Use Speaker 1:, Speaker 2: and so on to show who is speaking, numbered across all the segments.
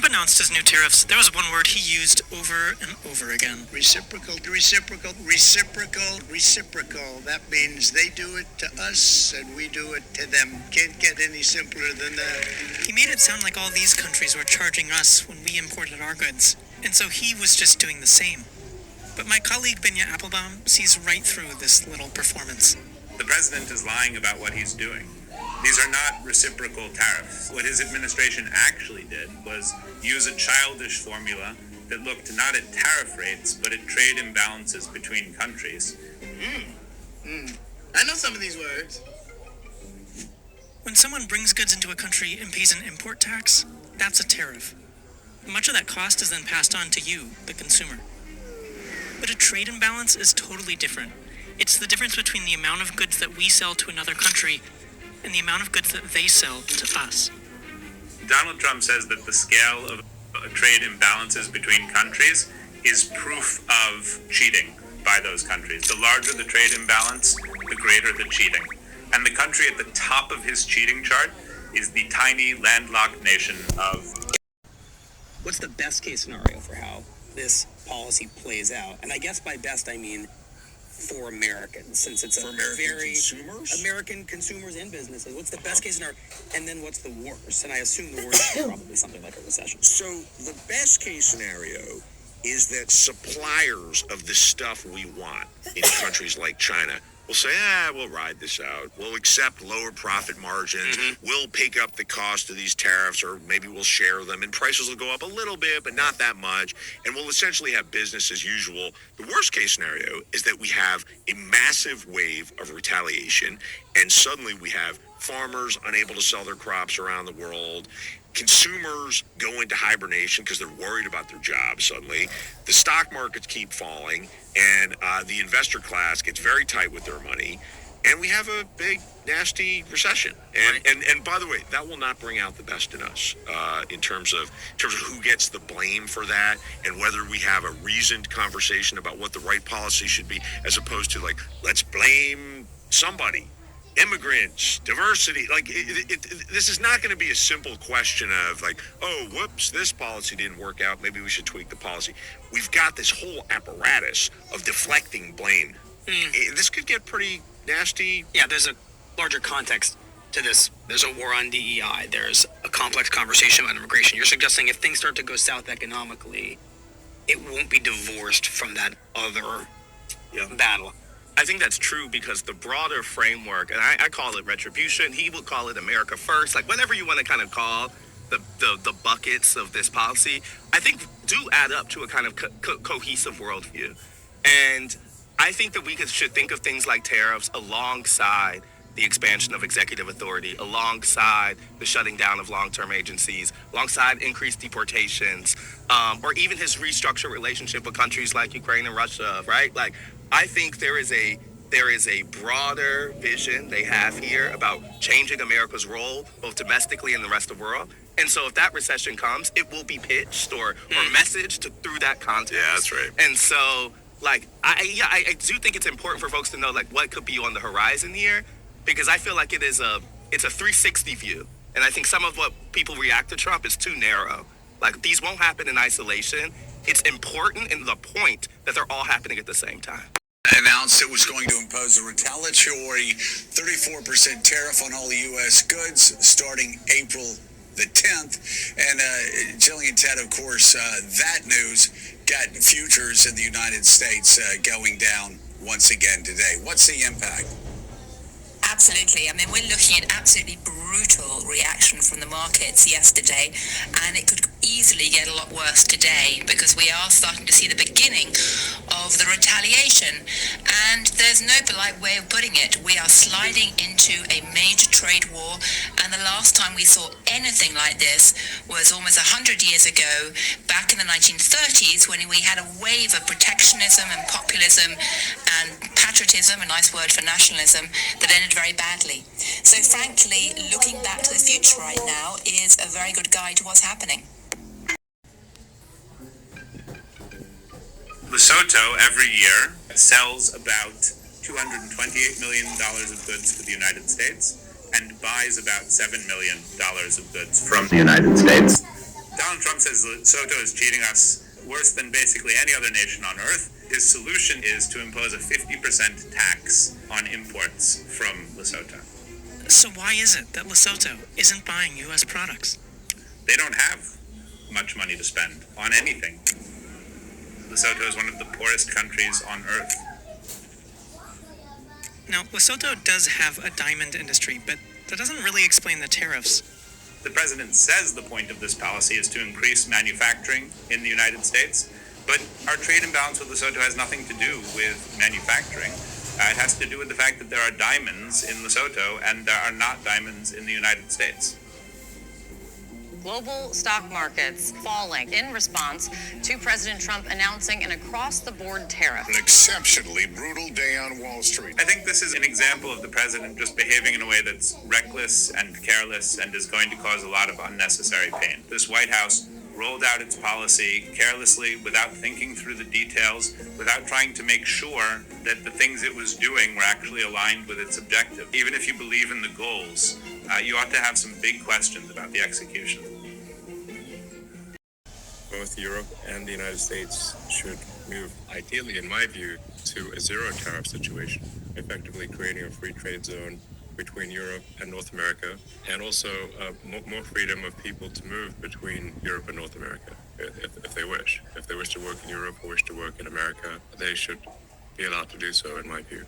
Speaker 1: announced his new tariffs, there was one word he used over and over again.
Speaker 2: Reciprocal, reciprocal, reciprocal, reciprocal. That means they do it to us and we do it to them. Can't get any simpler than that.
Speaker 1: He made it sound like all these countries were charging us when we imported our goods, and so he was just doing the same. But my colleague Binya Applebaum sees right through this little performance.
Speaker 3: The president is lying about what he's doing. These are not reciprocal tariffs. What his administration actually did was use a childish formula that looked not at tariff rates, but at trade imbalances between countries.
Speaker 4: I know some of these words.
Speaker 1: When someone brings goods into a country and pays an import tax, that's a tariff. Much of that cost is then passed on to you, the consumer. But a trade imbalance is totally different. It's the difference between the amount of goods that we sell to another country and the amount of goods that they sell to us.
Speaker 3: Donald Trump says that the scale of trade imbalances between countries is proof of cheating by those countries. The larger the trade imbalance, the greater the cheating. And the country at the top of his cheating chart is the tiny landlocked nation of...
Speaker 5: What's the best case scenario for how this policy plays out? And I guess by best I mean for Americans, since it's
Speaker 6: for
Speaker 5: a
Speaker 6: American
Speaker 5: very
Speaker 6: consumers?
Speaker 5: American consumers and businesses. What's the best case scenario? And then what's the worst? And I assume the worst is probably something like a recession.
Speaker 6: So the best case scenario is that suppliers of the stuff we want in countries like China will say, we'll ride this out. We'll accept lower profit margins. We'll pick up the cost of these tariffs, or maybe we'll share them, and prices will go up a little bit, but not that much. And we'll essentially have business as usual. The worst case scenario is that we have a massive wave of retaliation, and suddenly we have farmers unable to sell their crops around the world. Consumers go into hibernation because they're worried about their jobs suddenly. The stock markets keep falling, and the investor class gets very tight with their money, and we have a big, nasty recession. And by the way, that will not bring out the best in us in terms of who gets the blame for that, and whether we have a reasoned conversation about what the right policy should be, as opposed to like, let's blame somebody. Immigrants, diversity, this is not going to be a simple question of like, oh, whoops, this policy didn't work out, maybe we should tweak the policy. We've got this whole apparatus of deflecting blame. This could get pretty nasty.
Speaker 5: Yeah, there's a larger context to this. There's a war on DEI. There's a complex conversation about immigration. You're suggesting if things start to go south economically, it won't be divorced from that other battle.
Speaker 7: I think that's true because the broader framework, and I call it retribution, he would call it America first, like whatever you want to kind of call the buckets of this policy, I think do add up to a kind of cohesive worldview. And I think that we should think of things like tariffs alongside the expansion of executive authority, alongside the shutting down of long-term agencies, alongside increased deportations, or even his restructured relationship with countries like Ukraine and Russia, right? Like, I think there is a broader vision they have here about changing America's role, both domestically and the rest of the world. And so if that recession comes, it will be pitched or messaged through that context.
Speaker 6: Yeah, that's right.
Speaker 7: And so, like, I do think it's important for folks to know, like, what could be on the horizon here, because I feel like it's a 360 view. And I think some of what people react to Trump is too narrow. Like, these won't happen in isolation. It's important in the point that they're all happening at the same time.
Speaker 8: Announced it was going to impose a retaliatory 34% tariff on all U.S. goods starting April the 10th. And Jillian Ted, of course, that news got futures in the United States going down once again today. What's the impact?
Speaker 9: Absolutely. I mean, we're looking at absolutely brutal reaction from the markets yesterday, and it could easily get a lot worse today because we are starting to see the beginning of the retaliation. And there's no polite way of putting it. We are sliding into a major trade war, and the last time we saw anything like this was almost 100 years ago, back in the 1930s, when we had a wave of protectionism and populism and patriotism, a nice word for nationalism, that ended very badly. So frankly, looking back to the future right now is a very good guide to what's happening.
Speaker 3: Lesotho every year sells about $228 million of goods to the United States and buys about $7 million of goods from the United States. Donald Trump says Lesotho is cheating us worse than basically any other nation on earth. His solution is to impose a 50% tax on imports from Lesotho.
Speaker 1: So why is it that Lesotho isn't buying U.S. products?
Speaker 3: They don't have much money to spend on anything. Lesotho is one of the poorest countries on earth.
Speaker 1: Now, Lesotho does have a diamond industry, but that doesn't really explain the tariffs.
Speaker 3: The president says the point of this policy is to increase manufacturing in the United States, but our trade imbalance with Lesotho has nothing to do with manufacturing. It has to do with the fact that there are diamonds in Lesotho and there are not diamonds in the United States.
Speaker 4: Global stock markets falling in response to President Trump announcing an across-the-board tariff.
Speaker 6: An exceptionally brutal day on Wall Street.
Speaker 3: I think this is an example of the president just behaving in a way that's reckless and careless and is going to cause a lot of unnecessary pain. This White House rolled out its policy carelessly, without thinking through the details, without trying to make sure that the things it was doing were actually aligned with its objective. Even if you believe in the goals, you ought to have some big questions about the execution.
Speaker 10: Both Europe and the United States should move, ideally, in my view, to a zero tariff situation, effectively creating a free trade zone between Europe and North America, and also more freedom of people to move between Europe and North America, if they wish. If they wish to work in Europe or wish to work in America, they should be allowed to do so, in my view.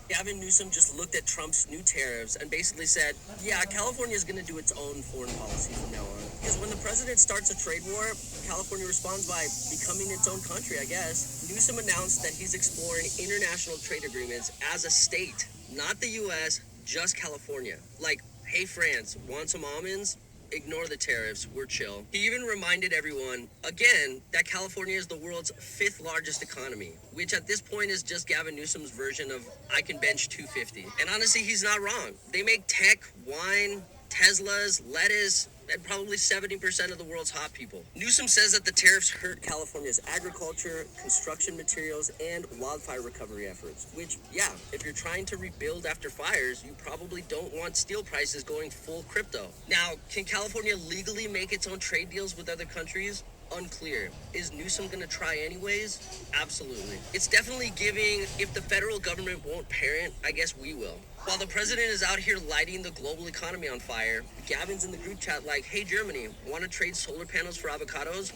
Speaker 11: Gavin Newsom just looked at Trump's new tariffs and basically said, yeah, California is going to do its own foreign policy from now on. Because when the president starts a trade war, California responds by becoming its own country, I guess. Newsom announced that he's exploring international trade agreements as a state, not the U.S., just California. Like, hey, France, want some almonds? Ignore the tariffs, we're chill. He even reminded everyone, again, that California is the world's 5th largest economy, which at this point is just Gavin Newsom's version of I can bench 250. And honestly, he's not wrong. They make tech, wine, Teslas, lettuce, and probably 70% of the world's hot people. Newsom says that the tariffs hurt California's agriculture, construction materials, and wildfire recovery efforts, which, yeah, if you're trying to rebuild after fires, you probably don't want steel prices going full crypto. Now, can California legally make its own trade deals with other countries? Unclear. Is Newsom going to try anyways? Absolutely. It's definitely giving, if the federal government won't parent, I guess we will. While the president is out here lighting the global economy on fire, Gavin's in the group chat like, hey, Germany, want to trade solar panels for avocados?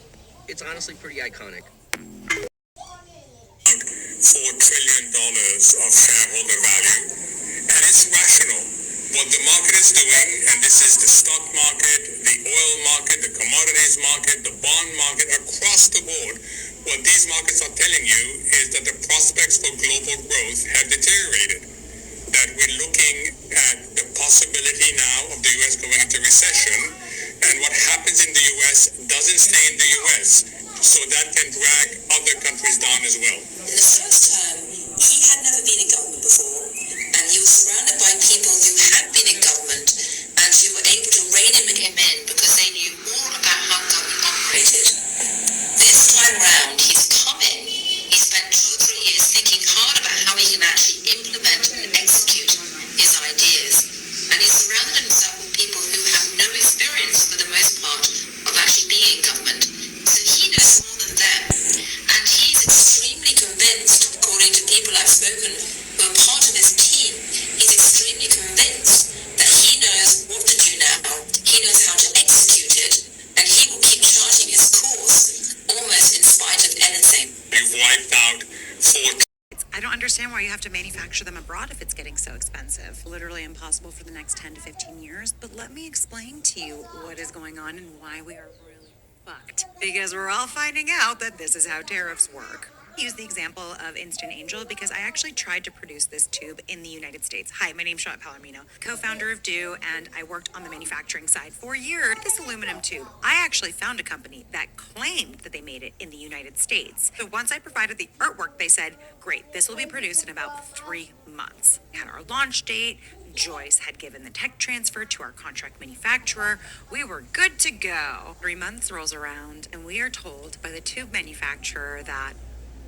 Speaker 11: It's honestly pretty iconic.
Speaker 12: $4 trillion of shareholder value, and it's rational. What the market is doing, and this is the stock market, the oil market, the commodities market, the bond market, across the board, what these markets are telling you is that the prospects for global growth have deteriorated. That we're looking at the possibility now of the U.S. going into recession, and what happens in the U.S. doesn't stay in the U.S., so that can drag other countries down as well.
Speaker 9: In the first term, he had never been in government before, and he was surrounded by people who had been in government and who were able to rein him in because they knew more about how government operated. This time round, he's come in, he spent 2 or 3 years thinking hard about how he can actually implement and execute his ideas, and he's surrounded himself with people who have no experience, for the most part, of actually being in government. So he knows more than them, and he's extremely convinced, according to people I've spoken who are part of his team, he's extremely convinced that he knows what to do now, he knows how to execute it, and he will keep charting his course almost in spite of anything.
Speaker 12: We've wiped out 4
Speaker 13: I don't understand why you have to manufacture them abroad if it's getting so expensive. Literally impossible for the next 10 to 15 years. But let me explain to you what is going on and why we are really fucked. Because we're all finding out that this is how tariffs work. Use the example of Instant Angel because I actually tried to produce this tube in the United States. Hi, my name's Charlotte Palomino, co-founder of Do, and I worked on the manufacturing side for years. This aluminum tube, I actually found a company that claimed that they made it in the United States. So once I provided the artwork, they said, great, this will be produced in about 3 months. We had our launch date. Joyce had given the tech transfer to our contract manufacturer. We were good to go. 3 months rolls around, and we are told by the tube manufacturer that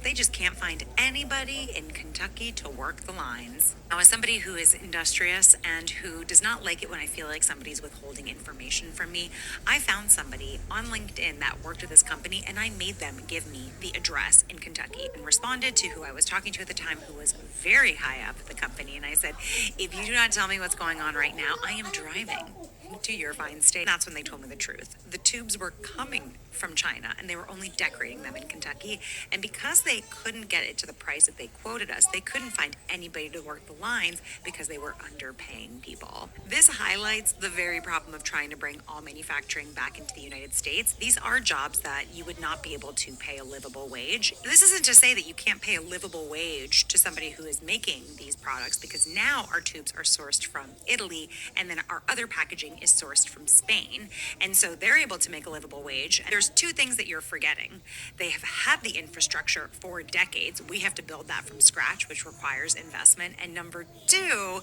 Speaker 13: They just can't find anybody in Kentucky to work the lines. Now, as somebody who is industrious and who does not like it when I feel like somebody's withholding information from me, I found somebody on LinkedIn that worked with this company, and I made them give me the address in Kentucky and responded to who I was talking to at the time, who was very high up at the company. And I said, if you do not tell me what's going on right now, I am driving to your fine state. That's when they told me the truth. The tubes were coming from China and they were only decorating them in Kentucky. And because they couldn't get it to the price that they quoted us, they couldn't find anybody to work the lines because they were underpaying people. This highlights the very problem of trying to bring all manufacturing back into the United States. These are jobs that you would not be able to pay a livable wage. This isn't to say that you can't pay a livable wage to somebody who is making these products, because now our tubes are sourced from Italy and then our other packaging is sourced from Spain. And so they're able to make a livable wage. There's two things that you're forgetting. They have had the infrastructure for decades. We have to build that from scratch, which requires investment. And number two,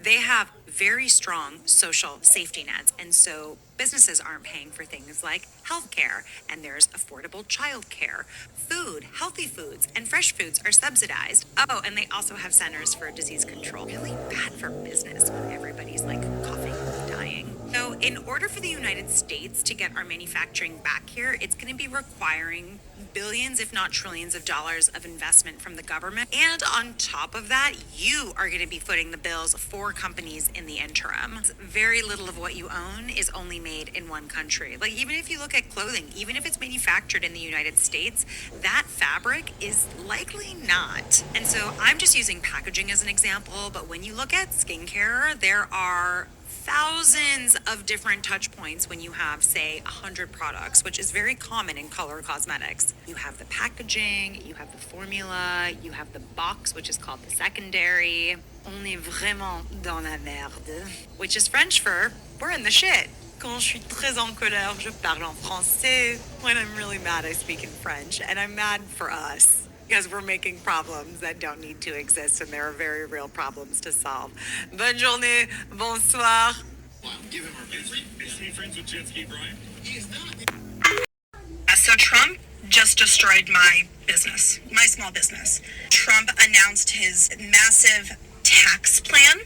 Speaker 13: they have very strong social safety nets. And so businesses aren't paying for things like healthcare, and there's affordable childcare. Food, healthy foods, and fresh foods are subsidized. Oh, and they also have centers for disease control. Really bad for business when everybody's like coughing and dying. So in order for the United States to get our manufacturing back here, it's going to be requiring billions, if not trillions of dollars of investment from the government. And on top of that, you are going to be footing the bills for companies in the interim. Very little of what you own is only made in one country. Like, even if you look at clothing, even if it's manufactured in the United States, that fabric is likely not. And so I'm just using packaging as an example, but when you look at skincare, there are thousands of different touch points when you have, say, 100 products, which is very common in color cosmetics. You have the packaging, you have the formula, you have the box, which is called the secondary. On est vraiment dans la merde, which is French for we're in the shit. Quand je suis très en colère, je parle en français. When I'm really mad, I speak in French, and I'm mad for us, because we're making problems that don't need to exist, and there are very real problems to solve. Bonne journée, bonsoir.
Speaker 14: Wow, give him our best. Is he friends with Jet Ski Brian? He is not.
Speaker 15: So Trump just destroyed my business, my small business. Trump announced his massive tax plan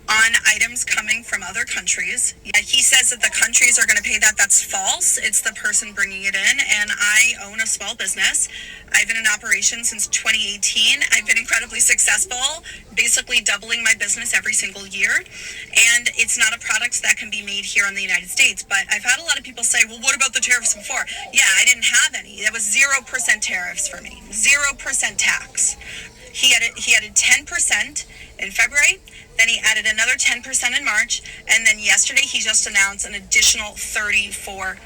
Speaker 15: on items coming from other countries. He says that the countries are going to pay that. That's false. It's the person bringing it in. And I own a small business. I've been in operation since 2018. I've been incredibly successful, basically doubling my business every single year. And it's not a product that can be made here in the United States. But I've had a lot of people say, well, what about the tariffs before? Yeah, I didn't have any. That was 0% tariffs for me, 0% tax. He added 10% in February. Then he added another 10% in March, and then yesterday he just announced an additional 34%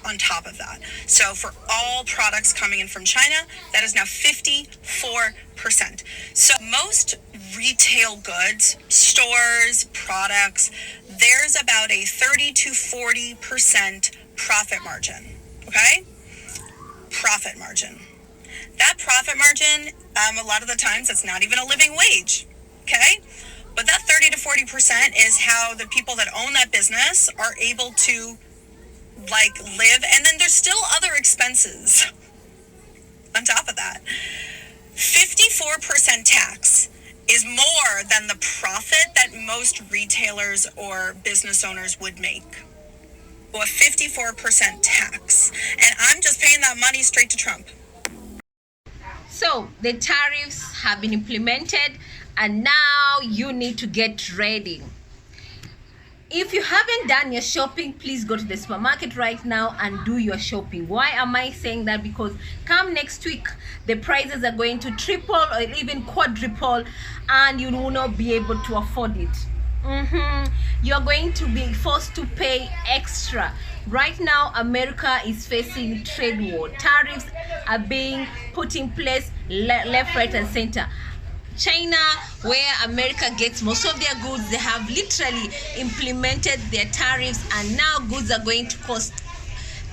Speaker 15: on top of that. So for all products coming in from China, that is now 54%. So most retail goods, stores, products, there's about a 30 to 40% profit margin, okay? Profit margin. That profit margin, a lot of the times, it's not even a living wage, okay? But that 30 to 40% is how the people that own that business are able to, like, live. And then there's still other expenses on top of that. 54% tax is more than the profit that most retailers or business owners would make. Well, a 54% tax. And I'm just paying that money straight to Trump.
Speaker 16: So the tariffs have been implemented, and now you need to get ready. If you haven't done your shopping, please go to the supermarket right now and do your shopping. Why am I saying that? Because come next week, the prices are going to triple or even quadruple, and you will not be able to afford it. You're going to be forced to pay extra. Right now, America is facing trade war. Tariffs are being put in place left, right, and center. China, where America gets most of their goods, they have literally implemented their tariffs, and now goods are going to cost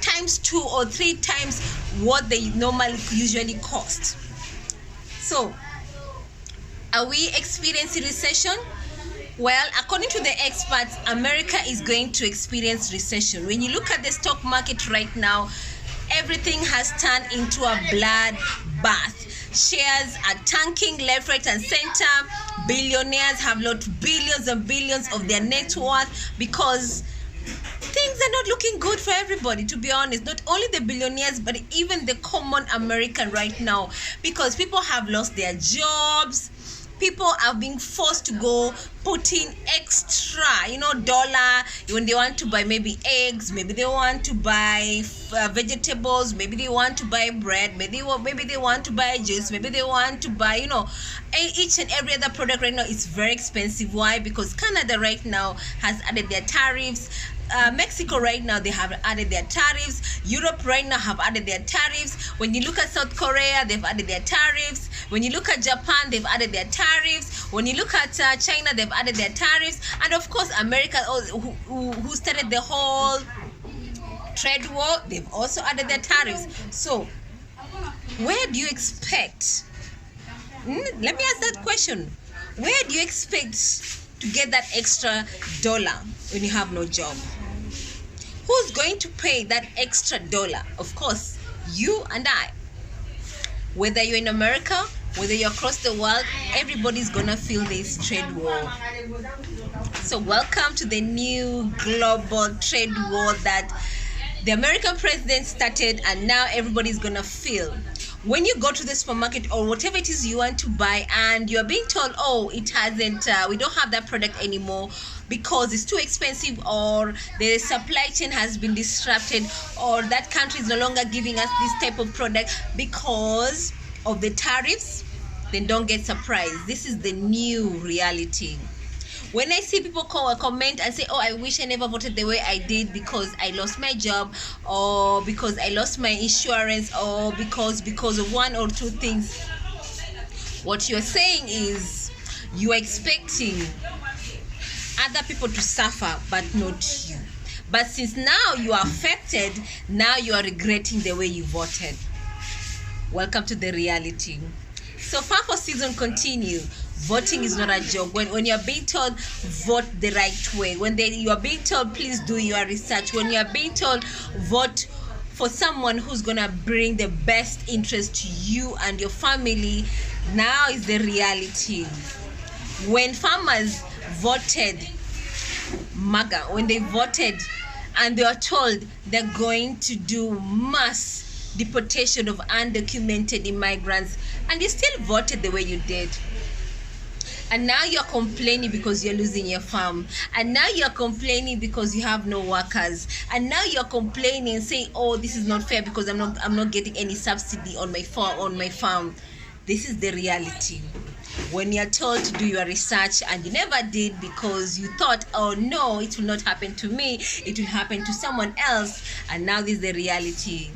Speaker 16: times 2 or 3 times what they usually cost. So, are we experiencing recession? Well, according to the experts, America is going to experience recession. When you look at the stock market right now, everything has turned into a bloodbath. Shares are tanking left, right, and center. Billionaires have lost billions and billions of their net worth because things are not looking good for everybody, to be honest. Not only the billionaires, but even the common American right now, because people have lost their jobs. People are being forced to go put in extra, dollar when they want to buy maybe eggs, maybe they want to buy vegetables, maybe they want to buy bread, maybe they want to buy juice, maybe they want to buy, each and every other product right now is very expensive. Why? Because Canada right now has added their tariffs. Mexico right now, they have added their tariffs. Europe right now have added their tariffs. When you look at South Korea, they've added their tariffs. When you look at Japan, they've added their tariffs. When you look at China, they've added their tariffs. And of course, America, who started the whole trade war, they've also added their tariffs. So where do you expect? Let me ask that question. Where do you expect to get that extra dollar when you have no job? Who's going to pay that extra dollar? Of course, you and I. Whether you're in America, whether you're across the world, everybody's gonna feel this trade war. So welcome to the new global trade war that the American president started, and now everybody's gonna feel. When you go to the supermarket or whatever it is you want to buy, and you're being told, oh, it hasn't, we don't have that product anymore because it's too expensive, or the supply chain has been disrupted, or that country is no longer giving us this type of product because of the tariffs, then don't get surprised. This is the new reality. When I see people comment and say, oh, I wish I never voted the way I did because I lost my job, or because I lost my insurance, or because of one or two things, what you're saying is you're expecting other people to suffer, but not you. But since now you are affected, now you are regretting the way you voted. Welcome to the reality. So far for season continue. Voting is not a joke. When you're being told vote the right way, when you are being told please do your research, when you are being told vote for someone who's gonna bring the best interest to you and your family, now is the reality. When farmers voted MAGA, when they voted and they are told they're going to do mass deportation of undocumented immigrants, and you still voted the way you did. And now you're complaining because you're losing your farm. And now you're complaining because you have no workers. And now you're complaining and saying, oh, this is not fair because I'm not getting any subsidy on my farm. This is the reality. When you're told to do your research and you never did because you thought, oh no, it will not happen to me, it will happen to someone else. And now this is the reality.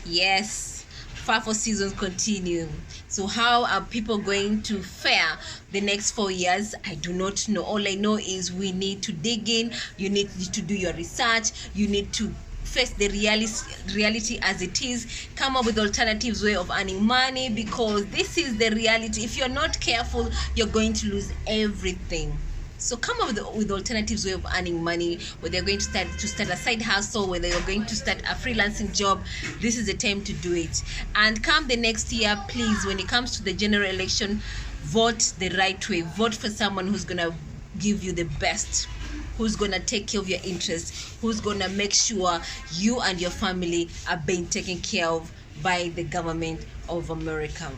Speaker 16: Yes, far for seasons continue. So how are people going to fare the next 4 years? I do not know. All I know is we need to dig in. You need to do your research. You need to face the reality as it is. Come up with alternatives way of earning money, because this is the reality. If you're not careful, you're going to lose everything. So come up with alternatives way of earning money, whether you're going to start a side hustle, whether you're going to start a freelancing job. This is the time to do it. And come the next year, please, when it comes to the general election, vote the right way. Vote for someone who's going to give you the best, who's going to take care of your interests, who's going to make sure you and your family are being taken care of by the government of America.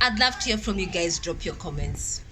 Speaker 16: I'd love to hear from you guys. Drop your comments.